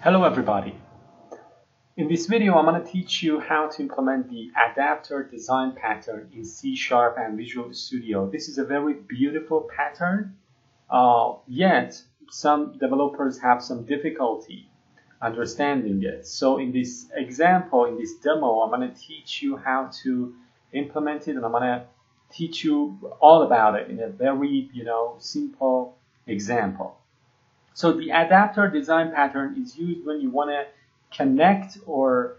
Hello everybody. In this video I'm going to teach you how to implement the adapter design pattern in C# and Visual Studio. This is a very beautiful pattern, yet some developers have some difficulty understanding it. So in this example, in this demo, I'm going to teach you how to implement it, and I'm going to teach you all about it in a very simple example. So the adapter design pattern is used when you want to connect or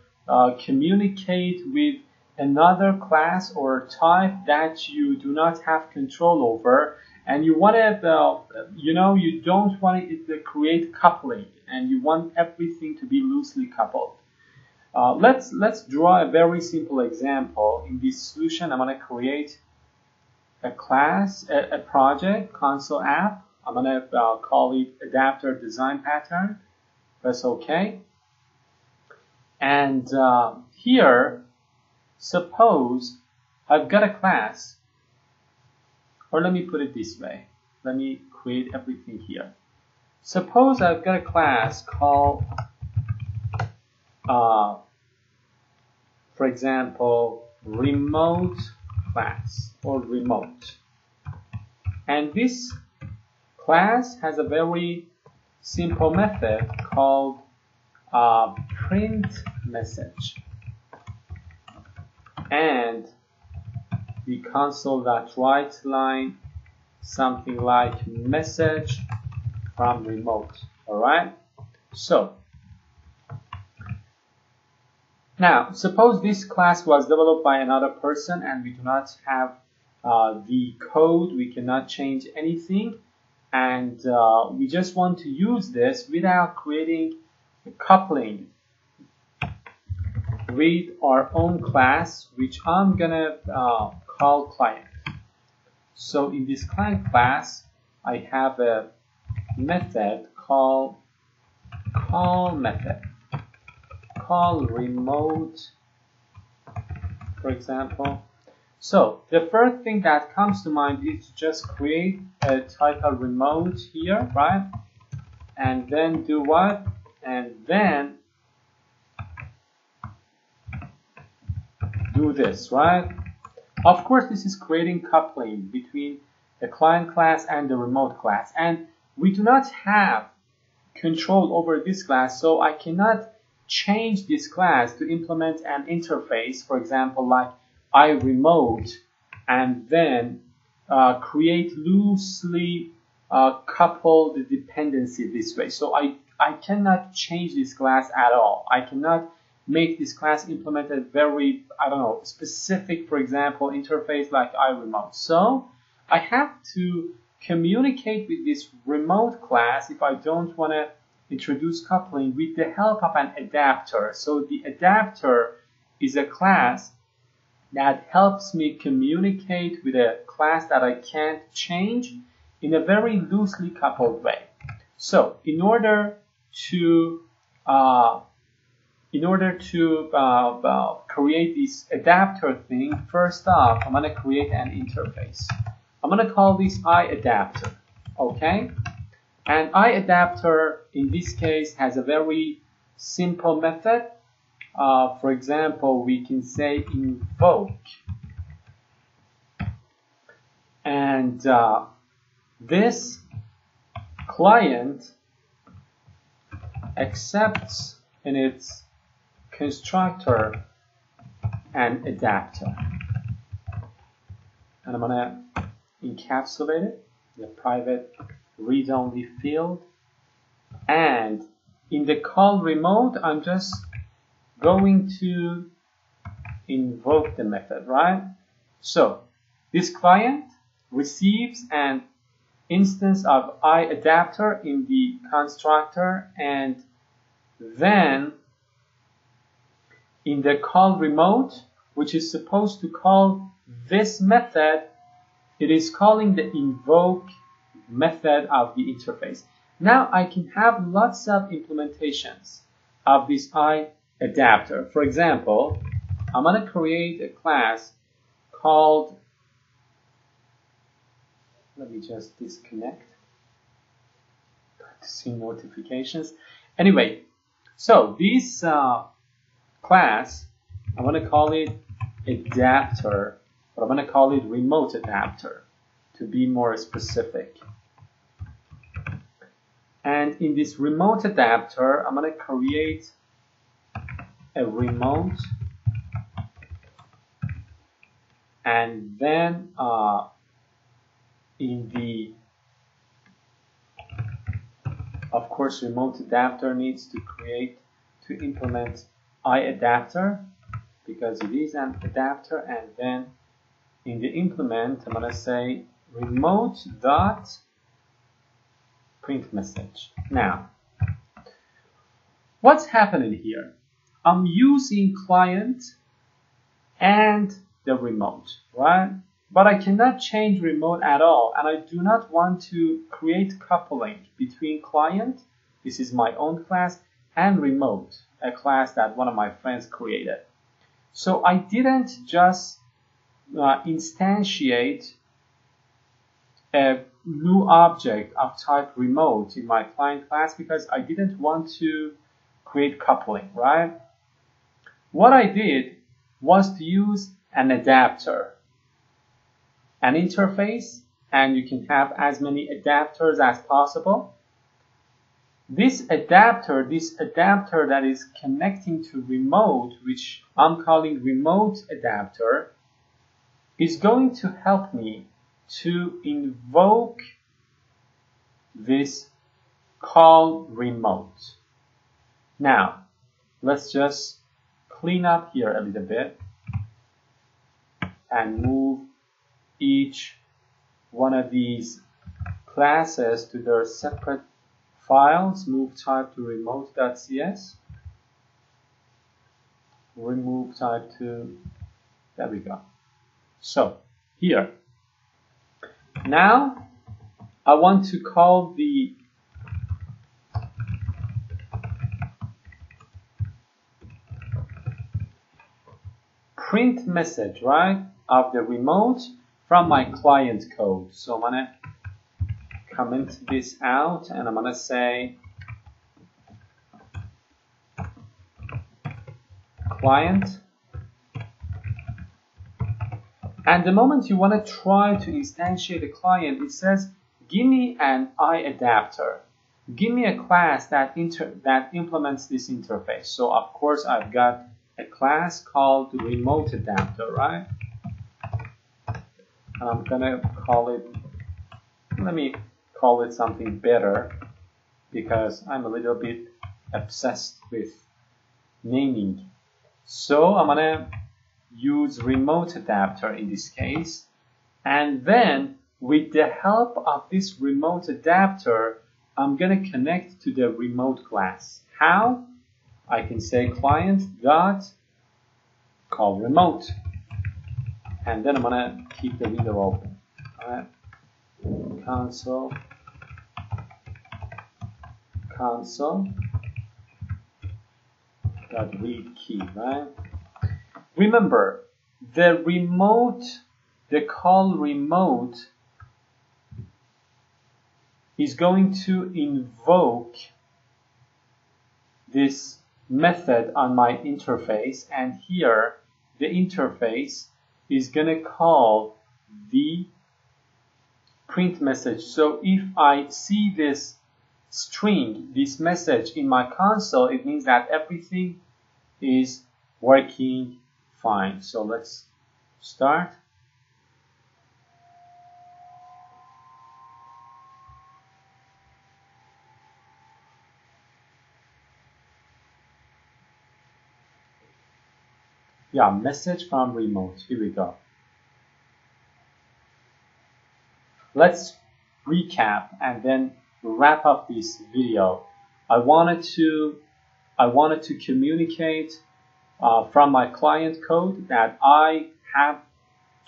communicate with another class or type that you do not have control over, and you want to, you don't want to create coupling, and you want everything to be loosely coupled. Let's draw a very simple example. In this solution, I'm going to create a class, a project, console app. I'm going to call it adapter design pattern. Press OK. And here, suppose I've got a class, or let me put it this way. Let me create everything here. Suppose I've got a class called, for example, remote class or remote. And this class has a very simple method called print message, and the console.write line something like message from remote. Alright, so now suppose this class was developed by another person and we do not have the code, we cannot change anything, and we just want to use this without creating a coupling with our own class, which I'm gonna call client. So in this client class, I have a method called call method, call remote, for example. So the first thing that comes to mind is to just create a type of remote here, right? And then do what? And then do this, right? Of course, this is creating coupling between the client class and the remote class. And we do not have control over this class, so I cannot change this class to implement an interface, for example, like iRemote, and then create loosely coupled dependency this way. So I cannot change this class at all. I cannot make this class implement a very, specific, for example, interface like iRemote. So I have to communicate with this remote class if I don't want to introduce coupling with the help of an adapter. So the adapter is a class that helps me communicate with a class that I can't change in a very loosely coupled way. So in order to create this adapter thing, first off, I'm going to create an interface. I'm going to call this iAdapter, okay? And iAdapter, in this case, has a very simple method. For example, we can say invoke. And this client accepts in its constructor an adapter. And I'm going to encapsulate it in a private read-only field. And in the call remote, I'm just going to invoke the method, right? So this client receives an instance of iAdapter in the constructor, and then in the call remote, which is supposed to call this method, it is calling the invoke method of the interface. Now I can have lots of implementations of this iAdapter. For example, I'm going to create a class called, let me just disconnect to see notifications. Anyway, So this class, I'm going to call it adapter, but I'm going to call it remote adapter to be more specific. And in this remote adapter, I'm going to create a remote, and then in the, of course, remote adapter needs to implement iAdapter because it is an adapter, and then in the implement I'm going to say remote dot print message. Now, what's happening here? I'm using client and the remote, right? But I cannot change remote at all, and I do not want to create coupling between client, this is my own class, and remote, a class that one of my friends created. So I didn't just instantiate a new object of type remote in my client class because I didn't want to create coupling, right? What I did was to use an adapter, an interface, and you can have as many adapters as possible. This adapter that is connecting to remote, which I'm calling remote adapter, is going to help me to invoke this call remote. Now, let's just clean up here a little bit and move each one of these classes to their separate files. Move type to remote.cs. Remove type to, there we go. So here, now I want to call the print message, right, of the remote from my client code. So I'm going to comment this out and I'm going to say client. And the moment you want to try to instantiate a client, it says, give me an iAdapter. Give me a class that implements this interface. So of course I've got a class called remote adapter, right? And I'm gonna call it, let me call it something better because I'm a little bit obsessed with naming. So I'm gonna use remote adapter in this case, and then with the help of this remote adapter, I'm gonna connect to the remote class. How? I can say client dot call remote, and then I'm gonna keep the window open. All right, console dot read key, right? Remember, the call remote is going to invoke this method on my interface, and here the interface is going to call the print message. So if I see this string, this message in my console, it means that everything is working fine. So let's start. Yeah, message from remote. Here we go. Let's recap and then wrap up this video. I wanted to communicate from my client code that I have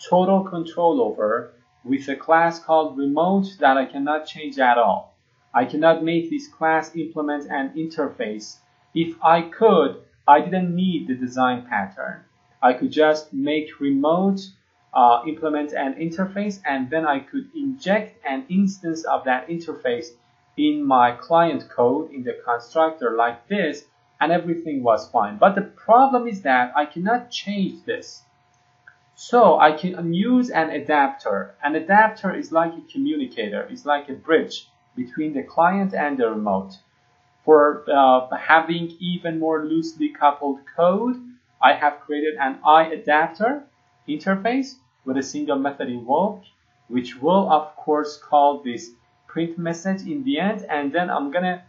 total control over with a class called remote that I cannot change at all. I cannot make this class implement an interface. If I could, I didn't need the design pattern. I could just make remote implement an interface, and then I could inject an instance of that interface in my client code in the constructor like this, and everything was fine. But the problem is that I cannot change this. So I can use an adapter. An adapter is like a communicator. It's like a bridge between the client and the remote. For having even more loosely coupled code, I have created an iAdapter interface with a single method invoked, which will of course call this print message in the end, and then I'm gonna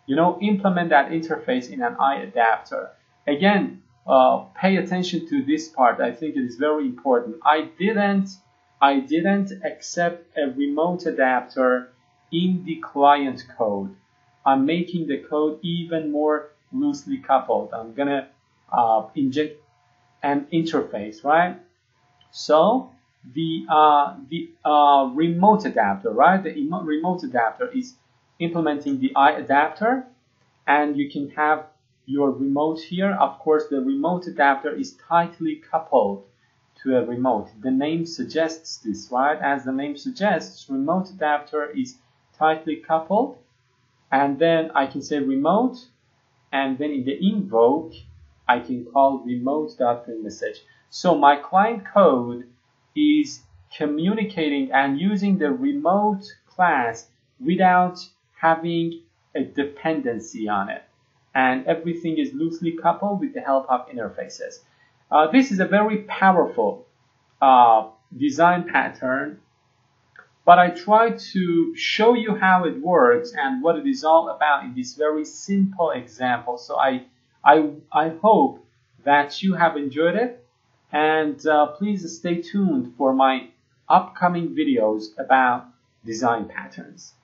implement that interface in an iAdapter. Again, pay attention to this part. I think it is very important. I didn't accept a remote adapter in the client code. I'm making the code even more loosely coupled. I'm gonna inject an interface, right? So the remote adapter, right? The remote adapter is implementing the iAdapter, and you can have your remote here. Of course, the remote adapter is tightly coupled to a remote. The name suggests this, right? As the name suggests, remote adapter is tightly coupled. And then I can say remote, and then in the invoke, I can call remote.printMessage. So my client code is communicating and using the remote class without having a dependency on it. And everything is loosely coupled with the help of interfaces. This is a very powerful design pattern, but I try to show you how it works and what it is all about in this very simple example. So I hope that you have enjoyed it, and please stay tuned for my upcoming videos about design patterns.